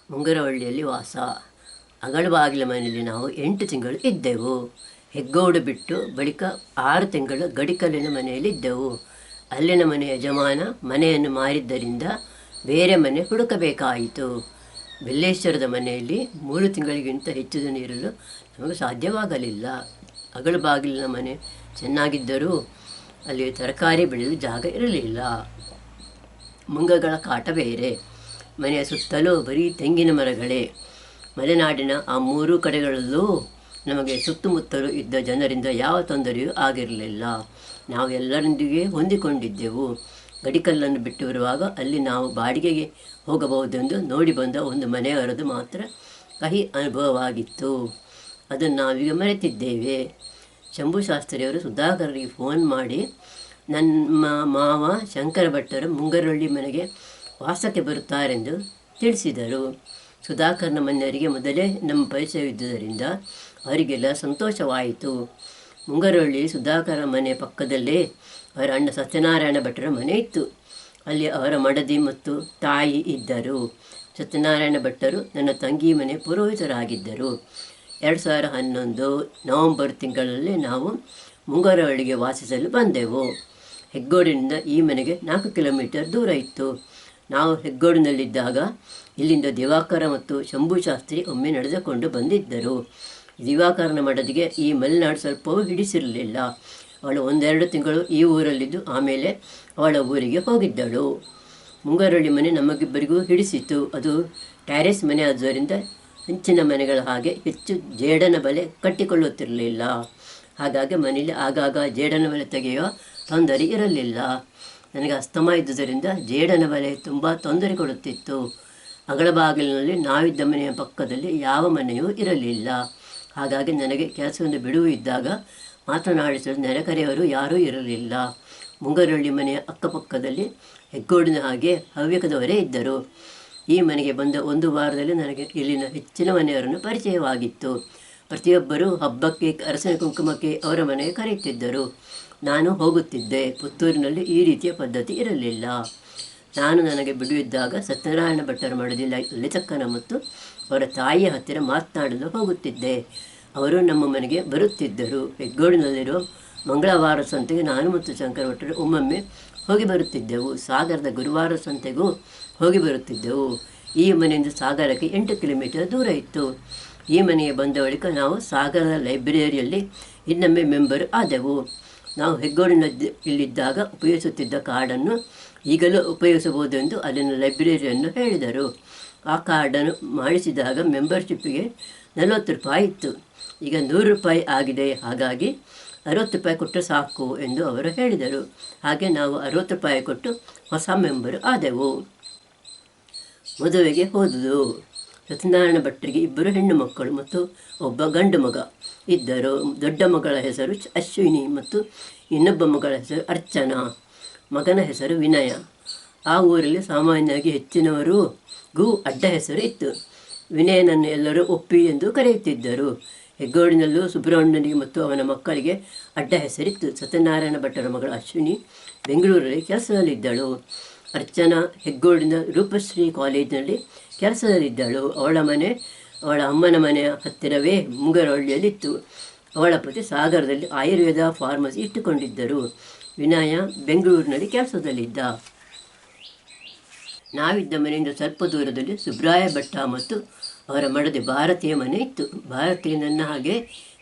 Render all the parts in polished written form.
ಮುಂಗರವಳ್ಳಿಯಲ್ಲಿ ವಾಸ. ಅಗಳಬಾಗಿಲ ಮನೆಯಲ್ಲಿ ನಾವು 8 ತಿಂಗಳು ಇದ್ದೆವು. ಹೆಗ್ಗೋಡು ಬಿಟ್ಟು ಬಳಿಕ 6 ತಿಂಗಳು ಗಡಿಕಲ್ಲಿನ ಮನೆಯಲ್ಲಿದ್ದೆವು. ಅಲ್ಲಿನ ಮನೆ ಯಜಮಾನ ಮನೆಯನ್ನು ಮಾರಿದ್ದರಿಂದ ಬೇರೆ ಮನೆ ಹುಡುಕಬೇಕಾಯಿತು. ಬೆಲ್ಲೇಶ್ವರದ ಮನೆಯಲ್ಲಿ 3 ತಿಂಗಳಿಗಿಂತ ಹೆಚ್ಚು ದಿನ ಇರಲು ನಮಗೆ ಸಾಧ್ಯವಾಗಲಿಲ್ಲ. ಅಗಳಬಾಗಿಲಿನ ಮನೆ ಚೆನ್ನಾಗಿದ್ದರೂ ಅಲ್ಲಿ ತರಕಾರಿ ಬೆಳೆಯಲು ಜಾಗ ಇರಲಿಲ್ಲ. ಮುಂಗಗಳ ಕಾಟ ಬೇರೆ. ಮನೆಯ ಸುತ್ತಲೂ ಬರೀ ತೆಂಗಿನ ಮರಗಳೇ. ಮಲೆನಾಡಿನ ಆ 3 ಕಡೆಗಳಲ್ಲೂ ನಮಗೆ ಸುತ್ತಮುತ್ತಲೂ ಇದ್ದ ಜನರಿಂದ ಯಾವ ತೊಂದರೆಯೂ ಆಗಿರಲಿಲ್ಲ. ನಾವು ಎಲ್ಲರೊಂದಿಗೆ ಹೊಂದಿಕೊಂಡಿದ್ದೆವು. ಗಡಿಕಲ್ಲನ್ನು ಬಿಟ್ಟು ಬರುವಾಗ ಅಲ್ಲಿ ನಾವು ಬಾಡಿಗೆಗೆ ಹೋಗಬಹುದೆಂದು ನೋಡಿ ಬಂದ ಒಂದು ಮನೆಯವರದು ಮಾತ್ರ ಕಹಿ ಅನುಭವವಾಗಿತ್ತು. ಅದನ್ನು ನಾವೀಗ ಮರೆತಿದ್ದೇವೆ. ಶಂಭು ಶಾಸ್ತ್ರಿಯವರು ಸುಧಾಕರ್ರಿಗೆ ಫೋನ್ ಮಾಡಿ ನಮ್ಮ ಮಾವ ಶಂಕರ ಭಟ್ಟರು ಮುಂಗರವಳ್ಳಿ ಮನೆಗೆ ವಾಸಕ್ಕೆ ಬರುತ್ತಾರೆಂದು ತಿಳಿಸಿದರು. ಸುಧಾಕರ್ನ ಮನೆಯವರಿಗೆ ಮೊದಲೇ ನಮ್ಮ ಪರಿಚಯವಿದ್ದುದರಿಂದ ಅವರಿಗೆಲ್ಲ ಸಂತೋಷವಾಯಿತು. ಮುಂಗರವಳ್ಳಿ ಸುಧಾಕರ ಮನೆ ಪಕ್ಕದಲ್ಲೇ ಅವರ ಅಣ್ಣ ಸತ್ಯನಾರಾಯಣ ಭಟ್ಟರ ಮನೆ ಇತ್ತು. ಅಲ್ಲಿ ಅವರ ಮಡದಿ ಮತ್ತು ತಾಯಿ ಇದ್ದರು. ಸತ್ಯನಾರಾಯಣ ಭಟ್ಟರು ನನ್ನ ತಂಗಿ ಮನೆ ಪುರೋಹಿತರಾಗಿದ್ದರು. 2011 ನವಂಬರ್ ತಿಂಗಳಲ್ಲಿ ನಾವು ಮುಂಗರವಳ್ಳಿಗೆ ವಾಸಿಸಲು ಬಂದೆವು. ಹೆಗ್ಗೋಡಿನಿಂದ ಈ ಮನೆಗೆ 4 ಕಿಲೋಮೀಟರ್ ದೂರ ಇತ್ತು. ನಾವು ಹೆಗ್ಗೋಡಿನಲ್ಲಿದ್ದಾಗ ಇಲ್ಲಿಂದ ದಿವಾಕರ ಮತ್ತು ಶಂಭು ಶಾಸ್ತ್ರಿ ಒಮ್ಮೆ ನಡೆದುಕೊಂಡು ಬಂದಿದ್ದರು. ದಿವಾಕರನ ಮಡದಿಗೆ ಈ ಮಲೆನಾಡು ಸ್ವಲ್ಪವೂ ಹಿಡಿಸಿರಲಿಲ್ಲ. ಅವಳು 1-2 ತಿಂಗಳು ಈ ಊರಲ್ಲಿದ್ದು ಆಮೇಲೆ ಅವಳ ಊರಿಗೆ ಹೋಗಿದ್ದಳು. ಮುಂಗರವಳ್ಳಿ ಮನೆ ನಮಗಿಬ್ಬರಿಗೂ ಹಿಡಿಸಿತು. ಅದು ಟ್ಯಾರೇಸ್ ಮನೆ ಆದ್ದರಿಂದ ಹಂಚಿನ ಮನೆಗಳ ಹಾಗೆ ಹೆಚ್ಚು ಜೇಡನ ಬಲೆ ಕಟ್ಟಿಕೊಳ್ಳುತ್ತಿರಲಿಲ್ಲ. ಹಾಗಾಗಿ ಮನೆಯಲ್ಲಿ ಆಗಾಗ ಜೇಡನ ಬಲೆ ತೆಗೆಯುವ ತೊಂದರೆ ಇರಲಿಲ್ಲ. ನನಗೆ ಅಸ್ತಮ ಇದ್ದುದರಿಂದ ಜೇಡನ ಬಲೆ ತುಂಬ ತೊಂದರೆ ಕೊಡುತ್ತಿತ್ತು. ಅಗಳಬಾಗಿಲಿನಲ್ಲಿ ನಾವಿದ್ದ ಮನೆಯ ಪಕ್ಕದಲ್ಲಿ ಯಾವ ಮನೆಯೂ ಇರಲಿಲ್ಲ. ಹಾಗಾಗಿ ನನಗೆ ಕೆಲಸವನ್ನು ಬಿಡುವು ಇದ್ದಾಗ ಮಾತನಾಡಿಸಲು ನೆರೆಕರೆಯವರು ಯಾರೂ ಇರಲಿಲ್ಲ. ಮುಂಗರವಳ್ಳಿ ಮನೆಯ ಅಕ್ಕಪಕ್ಕದಲ್ಲಿ ಹೆಗ್ಗೋಡಿನ ಹಾಗೆ ಹವ್ಯಕದವರೇ ಇದ್ದರು. ಈ ಮನೆಗೆ ಬಂದ 1 ವಾರದಲ್ಲಿ ನನಗೆ ಇಲ್ಲಿನ ಹೆಚ್ಚಿನ ಮನೆಯವರನ್ನು ಪರಿಚಯವಾಗಿತ್ತು. ಪ್ರತಿಯೊಬ್ಬರೂ ಹಬ್ಬಕ್ಕೆ, ಅರಸಿನ ಕುಂಕುಮಕ್ಕೆ ಅವರ ಮನೆಗೆ ಕರೆಯುತ್ತಿದ್ದರು. ನಾನು ಹೋಗುತ್ತಿದ್ದೆ. ಪುತ್ತೂರಿನಲ್ಲಿ ಈ ರೀತಿಯ ಪದ್ಧತಿ ಇರಲಿಲ್ಲ. ನಾನು ನನಗೆ ಬಿಡುವಿದ್ದಾಗ ಸತ್ಯನಾರಾಯಣ ಭಟ್ಟರ ಮಡದಿ ಲಲಿತಕ್ಕನ ಮತ್ತು ಅವರ ತಾಯಿಯ ಹತ್ತಿರ ಮಾತನಾಡಲು ಹೋಗುತ್ತಿದ್ದೆ. ಅವರು ನಮ್ಮ ಮನೆಗೆ ಬರುತ್ತಿದ್ದರು. ಹೆಗ್ಗೋಡಿನಲ್ಲಿರುವ ಮಂಗಳವಾರ ಸಂತೆಗೆ ನಾನು ಮತ್ತು ಶಂಕರ ಭಟ್ಟರು ಒಮ್ಮೊಮ್ಮೆ ಹೋಗಿ ಬರುತ್ತಿದ್ದೆವು. ಸಾಗರದ ಗುರುವಾರ ಸಂತೆಗೂ ಹೋಗಿ ಬರುತ್ತಿದ್ದೆವು. ಈ ಮನೆಯಿಂದ ಸಾಗರಕ್ಕೆ 8 ಕಿಲೋಮೀಟರ್ ದೂರ ಇತ್ತು. ಈ ಮನೆಗೆ ಬಂದ ಬಳಿಕ ನಾವು ಸಾಗರದ ಲೈಬ್ರರಿಯಲ್ಲಿ ಇನ್ನೊಮ್ಮೆ ಮೆಂಬರ್ ಆದೆವು. ನಾವು ಇಲ್ಲಿದ್ದಾಗ ಉಪಯೋಗಿಸುತ್ತಿದ್ದ ಕಾರ್ಡನ್ನು ಈಗಲೂ ಉಪಯೋಗಿಸಬಹುದೆಂದು ಅಲ್ಲಿನ ಲೈಬ್ರರಿಯನ್ನು ಹೇಳಿದರು. ಆ ಕಾರ್ಡನ್ನು ಮಾಡಿಸಿದಾಗ ಮೆಂಬರ್ಶಿಪ್ಪಿಗೆ 40 ರೂಪಾಯಿ ಇತ್ತು. ಈಗ 100 ರೂಪಾಯಿ ಆಗಿದೆ. ಹಾಗಾಗಿ 60 ರೂಪಾಯಿ ಕೊಟ್ಟರೆ ಸಾಕು ಎಂದು ಅವರು ಹೇಳಿದರು. ಹಾಗೆ ನಾವು 60 ರೂಪಾಯಿ ಕೊಟ್ಟು ಹೊಸ ಮೆಂಬರ್ ಆದೆವು. ಮದುವೆಗೆ ಹೋದುದು. ಸತ್ಯನಾರಾಯಣ ಭಟ್ಟರಿಗೆ 2 ಹೆಣ್ಣು ಮಕ್ಕಳು ಮತ್ತು ಒಬ್ಬ ಗಂಡು ಮಗ ಇದ್ದರು. ದೊಡ್ಡ ಮಗಳ ಹೆಸರು ಅಶ್ವಿನಿ ಮತ್ತು ಇನ್ನೊಬ್ಬ ಮಗಳ ಹೆಸರು ಅರ್ಚನಾ. ಮಗನ ಹೆಸರು ವಿನಯ. ಆ ಊರಲ್ಲಿ ಸಾಮಾನ್ಯವಾಗಿ ಹೆಚ್ಚಿನವರಿಗೂ ಅಡ್ಡ ಹೆಸರು ಇತ್ತು. ವಿನಯನನ್ನು ಎಲ್ಲರೂ ಒಪ್ಪಿ ಎಂದು ಕರೆಯುತ್ತಿದ್ದರು. ಹೆಗ್ಗೋಡಿನಲ್ಲೂ ಸುಬ್ರಹ್ಮಣ್ಯನಿಗೆ ಮತ್ತು ಅವನ ಮಕ್ಕಳಿಗೆ ಅಡ್ಡ ಹೆಸರಿತ್ತು. ಸತ್ಯನಾರಾಯಣ ಭಟ್ಟರ ಮಗಳು ಅಶ್ವಿನಿ ಬೆಂಗಳೂರಲ್ಲಿ ಕೆಲಸದಲ್ಲಿದ್ದಳು. ಅರ್ಚನಾ ಹೆಗ್ಗೋಡಿನ ರೂಪಶ್ರೀ ಕಾಲೇಜಿನಲ್ಲಿ ಕೆಲಸದಲ್ಲಿದ್ದಳು. ಅವಳ ಅಮ್ಮನ ಮನೆಯ ಹತ್ತಿರವೇ ಮುಂಗರವಳ್ಳಿಯಲ್ಲಿತ್ತು. ಅವಳ ಪತಿ ಸಾಗರದಲ್ಲಿ ಆಯುರ್ವೇದ ಫಾರ್ಮಸಿ ಇಟ್ಟುಕೊಂಡಿದ್ದರು. ವಿನಯ ಬೆಂಗಳೂರಿನಲ್ಲಿ ಕೆಲಸದಲ್ಲಿದ್ದ. ನಾವಿದ್ದ ಮನೆಯಿಂದ ಸ್ವಲ್ಪ ದೂರದಲ್ಲಿ ಸುಬ್ರಾಯ ಭಟ್ಟ ಮತ್ತು ಅವರ ಮಡದಿ ಭಾರತೀಯ ಮನೆ ಇತ್ತು. ಭಾರತೀಯ ನನ್ನ ಹಾಗೆ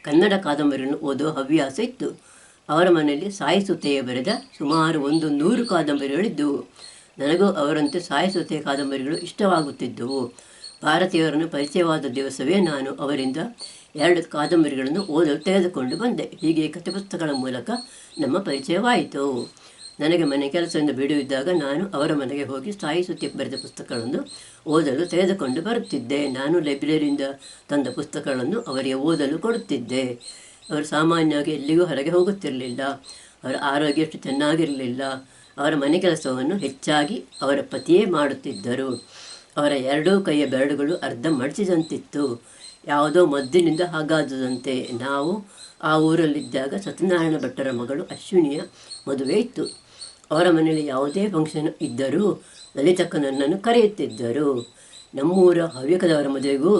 ಕನ್ನಡ ಕಾದಂಬರಿಯನ್ನು ಓದುವ ಹವ್ಯಾಸ ಇತ್ತು. ಅವರ ಮನೆಯಲ್ಲಿ ಸಾಯಿಸುತ್ತೆಯ ಬರೆದ ಸುಮಾರು 100 ಕಾದಂಬರಿಗಳಿದ್ದವು. ನನಗೂ ಅವರಂತೆ ಸಾಯಿಸುತ್ತೆಯ ಕಾದಂಬರಿಗಳು ಇಷ್ಟವಾಗುತ್ತಿದ್ದವು. ಭಾರತೀಯವರನ್ನು ಪರಿಚಯವಾದ ದಿವಸವೇ ನಾನು ಅವರಿಂದ 2 ಕಾದಂಬರಿಗಳನ್ನು ಓದಲು ತೆಗೆದುಕೊಂಡು ಬಂದೆ. ಹೀಗೆ ಕಥೆಪುಸ್ತಕಗಳ ಮೂಲಕ ನಮ್ಮ ಪರಿಚಯವಾಯಿತು. ನನಗೆ ಮನೆ ಕೆಲಸದಿಂದ ಬಿಡುವಿದ್ದಾಗ ನಾನು ಅವರ ಮನೆಗೆ ಹೋಗಿ ಸಾಯಿಸುತ್ತೆ ಬರೆದ ಪುಸ್ತಕಗಳನ್ನು ಓದಲು ತೆಗೆದುಕೊಂಡು ಬರುತ್ತಿದ್ದೆ. ನಾನು ಲೈಬ್ರರಿಯಿಂದ ತಂದ ಪುಸ್ತಕಗಳನ್ನು ಅವರಿಗೆ ಓದಲು ಕೊಡುತ್ತಿದ್ದೆ. ಅವರು ಸಾಮಾನ್ಯವಾಗಿ ಎಲ್ಲಿಗೂ ಹೊರಗೆ ಹೋಗುತ್ತಿರಲಿಲ್ಲ. ಅವರ ಆರೋಗ್ಯ ಅಷ್ಟು ಚೆನ್ನಾಗಿರಲಿಲ್ಲ. ಅವರ ಮನೆ ಕೆಲಸವನ್ನು ಹೆಚ್ಚಾಗಿ ಅವರ ಪತಿಯೇ ಮಾಡುತ್ತಿದ್ದರು. ಅವರ 2 ಕೈಯ ಬೆರಳುಗಳು ಅರ್ಧ ಮಡಚಿದಂತಿತ್ತು. ಯಾವುದೋ ಮದ್ದಿನಿಂದ ಹಾಗಾದುದಂತೆ. ನಾವು ಆ ಊರಲ್ಲಿದ್ದಾಗ ಸತ್ಯನಾರಾಯಣ ಭಟ್ಟರ ಮಗಳು ಅಶ್ವಿನಿಯ ಮದುವೆ ಇತ್ತು. ಅವರ ಮನೆಯಲ್ಲಿ ಯಾವುದೇ ಫಂಕ್ಷನ್ ಇದ್ದರೂ ಲಲಿತಕ್ಕ ನನ್ನನ್ನು ಕರೆಯುತ್ತಿದ್ದರು. ನಮ್ಮೂರ ಹವ್ಯಕದವರ ಮದುವೆಗೂ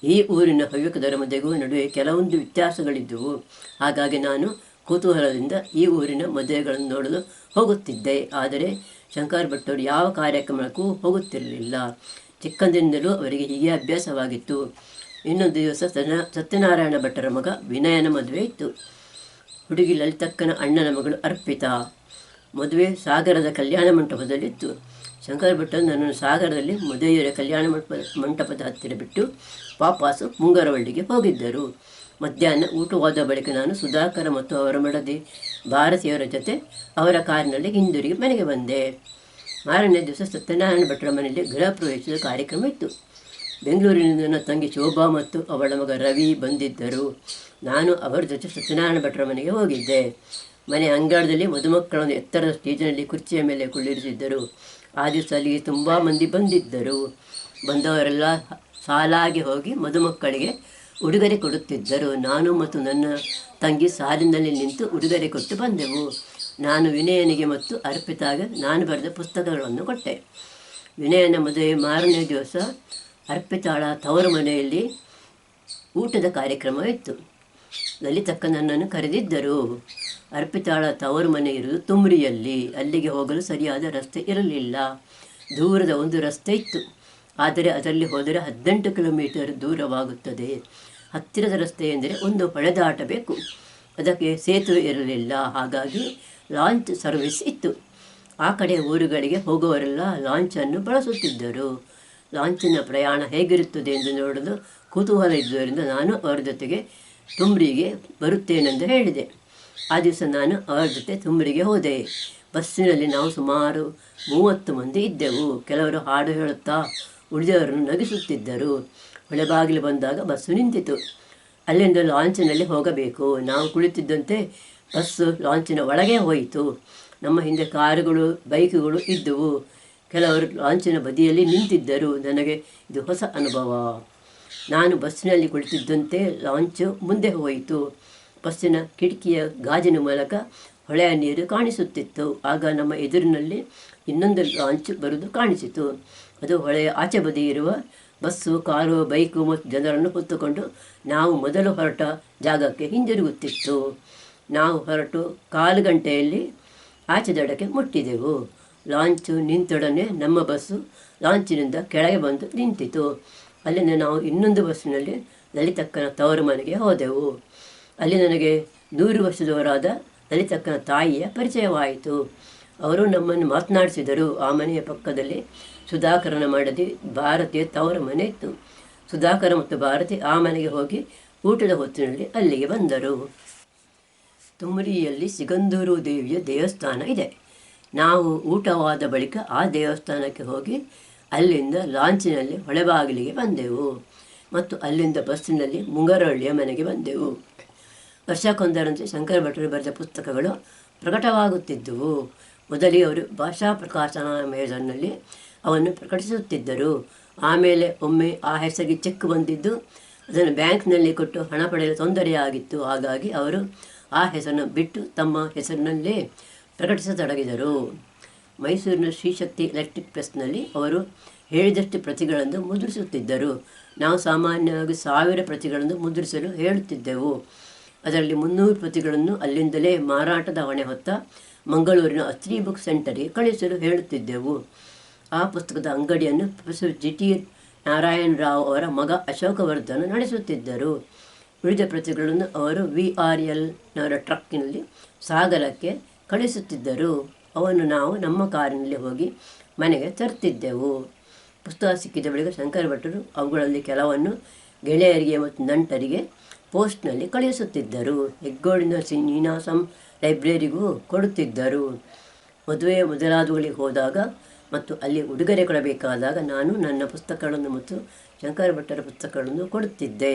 ಈ ಊರಿನ ಹವ್ಯಕದವರ ಮದುವೆಗೂ ನಡುವೆ ಕೆಲವೊಂದು ವ್ಯತ್ಯಾಸಗಳಿದ್ದವು. ಹಾಗಾಗಿ ನಾನು ಕುತೂಹಲದಿಂದ ಈ ಊರಿನ ಮದುವೆಗಳನ್ನು ನೋಡಲು ಹೋಗುತ್ತಿದ್ದೆ. ಆದರೆ ಶಂಕರ್ ಭಟ್ಟರು ಯಾವ ಕಾರ್ಯಕ್ರಮಕ್ಕೂ ಹೋಗುತ್ತಿರಲಿಲ್ಲ. ಚಿಕ್ಕಂದಿನಿಂದಲೂ ಅವರಿಗೆ ಹೀಗೆ ಅಭ್ಯಾಸವಾಗಿತ್ತು. ಇನ್ನೊಂದು ದಿವಸ ಸತ್ಯನಾರಾಯಣ ಭಟ್ಟರ ಮಗ ವಿನಯನ ಮದುವೆ ಇತ್ತು. ಹುಡುಗಿ ಲಲಿತಕ್ಕನ ಅಣ್ಣನ ಮಗಳು ಅರ್ಪಿತಾ. ಮದುವೆ ಸಾಗರದ ಕಲ್ಯಾಣ ಮಂಟಪದಲ್ಲಿತ್ತು. ಶಂಕರ್ ಭಟ್ಟರು ನನ್ನನ್ನು ಸಾಗರದಲ್ಲಿ ಮದುವೆಯರ ಕಲ್ಯಾಣ ಮಂಟಪದ ಹತ್ತಿರ ಬಿಟ್ಟು ವಾಪಸ್ಸು ಮುಂಗರವಳ್ಳಿಗೆ ಹೋಗಿದ್ದರು. ಮಧ್ಯಾಹ್ನ ಊಟವಾದ ಬಳಿಕ ನಾನು ಸುಧಾಕರ ಮತ್ತು ಅವರ ಮಡದಿ ಭಾರತೀಯವರ ಜೊತೆ ಅವರ ಕಾರಿನಲ್ಲಿ ಹಿಂದಿರುಗಿ ಮನೆಗೆ ಬಂದೆ. ಮಾರನೇ ದಿವಸ ಸತ್ಯನಾರಾಯಣ ಭಟ್ಟರ ಮನೆಯಲ್ಲಿ ಗೃಹ ಪ್ರವೇಶದ ಕಾರ್ಯಕ್ರಮ ಇತ್ತು. ಬೆಂಗಳೂರಿನಿಂದ ನನ್ನ ತಂಗಿ ಶೋಭಾ ಮತ್ತು ಅವಳ ಮಗ ರವಿ ಬಂದಿದ್ದರು. ನಾನು ಅವರ ಜೊತೆ ಸತ್ಯನಾರಾಯಣ ಭಟ್ಟರ ಮನೆಗೆ ಹೋಗಿದ್ದೆ. ಮನೆ ಅಂಗಳದಲ್ಲಿ ಮದುಮಕ್ಕಳನ್ನು ಎತ್ತರದ ಸ್ಟೇಜಿನಲ್ಲಿ ಕುರ್ಚಿಯ ಮೇಲೆ ಕುಳ್ಳಿರಿಸಿದ್ದರು. ಆ ದಿವಸ ಅಲ್ಲಿಗೆ ತುಂಬ ಮಂದಿ ಬಂದಿದ್ದರು. ಬಂದವರೆಲ್ಲ ಸಾಲಾಗಿ ಹೋಗಿ ಮದುಮಕ್ಕಳಿಗೆ ಉಡುಗೊರೆ ಕೊಡುತ್ತಿದ್ದರು. ನಾನು ಮತ್ತು ನನ್ನ ತಂಗಿ ಸಾಲಿನಲ್ಲಿ ನಿಂತು ಉಡುಗೊರೆ ಕೊಟ್ಟು ಬಂದೆವು. ನಾನು ವಿನಯನಿಗೆ ಮತ್ತು ಅರ್ಪಿತಾಗೆ ನಾನು ಬರೆದ ಪುಸ್ತಕಗಳನ್ನು ಕೊಟ್ಟೆ. ವಿನಯನ ಮದುವೆ ಮಾರನೇ ದಿವಸ ಅರ್ಪಿತಾಳ ತವರು ಮನೆಯಲ್ಲಿ ಊಟದ ಕಾರ್ಯಕ್ರಮ ಇತ್ತು. ಲಲಿತಕ್ಕ ನನ್ನನ್ನು ಕರೆದಿದ್ದರು. ಅರ್ಪಿತಾಳ ತವರು ಮನೆ ಇರುವುದು ತುಮ್ರಿಯಲ್ಲಿ. ಅಲ್ಲಿಗೆ ಹೋಗಲು ಸರಿಯಾದ ರಸ್ತೆ ಇರಲಿಲ್ಲ. ದೂರದ ಒಂದು ರಸ್ತೆ ಇತ್ತು, ಆದರೆ ಅದರಲ್ಲಿ ಹೋದರೆ 18 ಕಿಲೋಮೀಟರ್ ದೂರವಾಗುತ್ತದೆ. ಹತ್ತಿರದ ರಸ್ತೆ ಎಂದರೆ ಒಂದು ಹೊಳೆದಾಟಬೇಕು. ಅದಕ್ಕೆ ಸೇತುವೆ ಇರಲಿಲ್ಲ. ಹಾಗಾಗಿ ಲಾಂಚ್ ಸರ್ವಿಸ್ ಇತ್ತು. ಆ ಕಡೆ ಊರುಗಳಿಗೆ ಹೋಗುವವರೆಲ್ಲ ಲಾಂಚನ್ನು ಬಳಸುತ್ತಿದ್ದರು. ಲಾಂಚಿನ ಪ್ರಯಾಣ ಹೇಗಿರುತ್ತದೆ ಎಂದು ನೋಡಲು ಕುತೂಹಲ ಇದ್ದುದರಿಂದ ನಾನು ಅವರ ಜೊತೆಗೆ ತುಮ್ರಿಗೆ ಬರುತ್ತೇನೆಂದು ಹೇಳಿದೆ. ಆ ದಿವಸ ನಾನು ಅವರ ಜೊತೆ ತುಮ್ರಿಗೆ ಹೋದೆ. ಬಸ್ಸಿನಲ್ಲಿ ನಾವು ಸುಮಾರು 30 ಮಂದಿ ಇದ್ದೆವು. ಕೆಲವರು ಹಾಡು ಹೇಳುತ್ತಾ ಉಳಿದವರನ್ನು ನಗಿಸುತ್ತಿದ್ದರು. ಹೊಳೆಬಾಗಿಲು ಬಂದಾಗ ಬಸ್ಸು ನಿಂತಿತು. ಅಲ್ಲಿಂದ ಲಾಂಚಿನಲ್ಲಿ ಹೋಗಬೇಕು. ನಾವು ಕುಳಿತಿದ್ದಂತೆ ಬಸ್ಸು ಲಾಂಚಿನ ಒಳಗೆ ಹೋಯಿತು. ನಮ್ಮ ಹಿಂದೆ ಕಾರುಗಳು, ಬೈಕುಗಳು ಇದ್ದುವು. ಕೆಲವರು ಲಾಂಚಿನ ಬದಿಯಲ್ಲಿ ನಿಂತಿದ್ದರು. ನನಗೆ ಇದು ಹೊಸ ಅನುಭವ. ನಾನು ಬಸ್ಸಿನಲ್ಲಿ ಕುಳಿತಿದ್ದಂತೆ ಲಾಂಚು ಮುಂದೆ ಹೋಯಿತು. ಬಸ್ಸಿನ ಕಿಟಕಿಯ ಗಾಜಿನ ಮೂಲಕ ಹೊಳೆಯ ನೀರು ಕಾಣಿಸುತ್ತಿತ್ತು. ಆಗ ನಮ್ಮ ಎದುರಿನಲ್ಲಿ ಇನ್ನೊಂದು ಲಾಂಚ್ ಬರುವುದು ಕಾಣಿಸಿತು. ಅದು ಹೊಳೆಯ ಆಚೆ ಬದಿ ಇರುವ ಬಸ್ಸು, ಕಾರು, ಬೈಕು ಮತ್ತು ಜನರನ್ನು ಹೊತ್ತುಕೊಂಡು ನಾವು ಮೊದಲು ಹೊರಟ ಜಾಗಕ್ಕೆ ಹಿಂದಿರುಗುತ್ತಿತ್ತು. ನಾವು ಹೊರಟು 1/4 ಗಂಟೆಯಲ್ಲಿ ಆಚೆ ದಡಕ್ಕೆ ಮುಟ್ಟಿದೆವು. ಲಾಂಚು ನಿಂತೊಡನೆ ನಮ್ಮ ಬಸ್ಸು ಲಾಂಚಿನಿಂದ ಕೆಳಗೆ ಬಂದು ನಿಂತಿತು. ಅಲ್ಲಿಂದ ನಾವು ಇನ್ನೊಂದು ಬಸ್ಸಿನಲ್ಲಿ ಲಲಿತಕ್ಕನ ತವರು ಮನೆಗೆ ಹೋದೆವು. ಅಲ್ಲಿ ನನಗೆ 100 ವರ್ಷದವರಾದ ಲಲಿತಕ್ಕನ ತಾಯಿಯ ಪರಿಚಯವಾಯಿತು. ಅವರು ನಮ್ಮನ್ನು ಮಾತನಾಡಿಸಿದರು. ಆ ಮನೆಯ ಪಕ್ಕದಲ್ಲಿ ಸುಧಾಕರನ ಮಡದಿ ಭಾರತೀಯ ತವರ ಮನೆ ಇತ್ತು. ಸುಧಾಕರ ಮತ್ತು ಭಾರತಿ ಆ ಮನೆಗೆ ಹೋಗಿ ಊಟದ ಹೊತ್ತಿನಲ್ಲಿ ಅಲ್ಲಿಗೆ ಬಂದರು. ತುಮರಿಯಲ್ಲಿ ಸಿಗಂದೂರು ದೇವಿಯ ದೇವಸ್ಥಾನ ಇದೆ. ನಾವು ಊಟವಾದ ಬಳಿಕ ಆ ದೇವಸ್ಥಾನಕ್ಕೆ ಹೋಗಿ ಅಲ್ಲಿಂದ ಲಾಂಚಿನಲ್ಲಿ ಹೊಳೆಬಾಗಿಲಿಗೆ ಬಂದೆವು ಮತ್ತು ಅಲ್ಲಿಂದ ಬಸ್ಸಿನಲ್ಲಿ ಮುಂಗರಹಳ್ಳಿಯ ಮನೆಗೆ ಬಂದೆವು. ವರ್ಷಕ್ಕೊಂದರಂತೆ ಶಂಕರ್ ಭಟ್ಟರು ಬರೆದ ಪುಸ್ತಕಗಳು ಪ್ರಕಟವಾಗುತ್ತಿದ್ದುವು. ಮೊದಲಿಗೆ ಅವರು ಭಾಷಾ ಪ್ರಕಾಶನ ಮೇಳದಲ್ಲಿ ಅವನ್ನು ಪ್ರಕಟಿಸುತ್ತಿದ್ದರು. ಆಮೇಲೆ ಒಮ್ಮೆ ಆ ಹೆಸರಿಗೆ ಚೆಕ್ ಬಂದಿದ್ದು ಅದನ್ನು ಬ್ಯಾಂಕ್ನಲ್ಲಿ ಕೊಟ್ಟು ಹಣ ಪಡೆಯಲು ತೊಂದರೆಯಾಗಿತ್ತು. ಹಾಗಾಗಿ ಅವರು ಆ ಹೆಸರನ್ನು ಬಿಟ್ಟು ತಮ್ಮ ಹೆಸರಿನಲ್ಲೇ ಪ್ರಕಟಿಸತೊಡಗಿದರು. ಮೈಸೂರಿನ ಶ್ರೀಶಕ್ತಿ ಎಲೆಕ್ಟ್ರಿಕ್ ಪ್ರೆಸ್ನಲ್ಲಿ ಅವರು ಹೇಳಿದಷ್ಟು ಪ್ರತಿಗಳನ್ನು ಮುದ್ರಿಸುತ್ತಿದ್ದರು. ನಾವು ಸಾಮಾನ್ಯವಾಗಿ 1000 ಪ್ರತಿಗಳನ್ನು ಮುದ್ರಿಸಲು ಹೇಳುತ್ತಿದ್ದೆವು. ಅದರಲ್ಲಿ 300 ಪ್ರತಿಗಳನ್ನು ಅಲ್ಲಿಂದಲೇ ಮಾರಾಟದ ಹೊಣೆ ಹೊತ್ತ ಮಂಗಳೂರಿನ ಅತ್ರಿ ಬುಕ್ ಸೆಂಟರಿಗೆ ಕಳಿಸಲು ಹೇಳುತ್ತಿದ್ದೆವು. ಆ ಪುಸ್ತಕದ ಅಂಗಡಿಯನ್ನು ಪ್ರೊಫೆಸರ್ GT ನಾರಾಯಣ ರಾವ್ ಅವರ ಮಗ ಅಶೋಕವರ್ಧನ ನಡೆಸುತ್ತಿದ್ದರು. ಉಳಿದ ಪ್ರತಿಗಳನ್ನು ಅವರು VRLನವರ ಟ್ರಕ್ಕಿನಲ್ಲಿ ಸಾಗರಕ್ಕೆ ಕಳಿಸುತ್ತಿದ್ದರು. ಅವನ್ನು ನಾವು ನಮ್ಮ ಕಾರಿನಲ್ಲಿ ಹೋಗಿ ಮನೆಗೆ ತರುತ್ತಿದ್ದೆವು. ಪುಸ್ತಕ ಸಿಕ್ಕಿದ ಬಳಿಕ ಶಂಕರ್ ಭಟ್ಟರು ಅವುಗಳಲ್ಲಿ ಕೆಲವನ್ನು ಗೆಳೆಯರಿಗೆ ಮತ್ತು ನಂಟರಿಗೆ ಪೋಸ್ಟ್ನಲ್ಲಿ ಕಳುಹಿಸುತ್ತಿದ್ದರು. ಹೆಗ್ಗೋಡಿನ ನೀನಾಸಂ ಲೈಬ್ರರಿಗೂ ಕೊಡುತ್ತಿದ್ದರು. ಮದುವೆ ಮೊದಲಾದವುಗಳಿಗೆ ಹೋದಾಗ ಮತ್ತು ಅಲ್ಲಿ ಉಡುಗೊರೆ ಕೊಡಬೇಕಾದಾಗ ನಾನು ನನ್ನ ಪುಸ್ತಕಗಳನ್ನು ಮತ್ತು ಶಂಕರ್ ಭಟ್ಟರ ಪುಸ್ತಕಗಳನ್ನು ಕೊಡುತ್ತಿದ್ದೆ.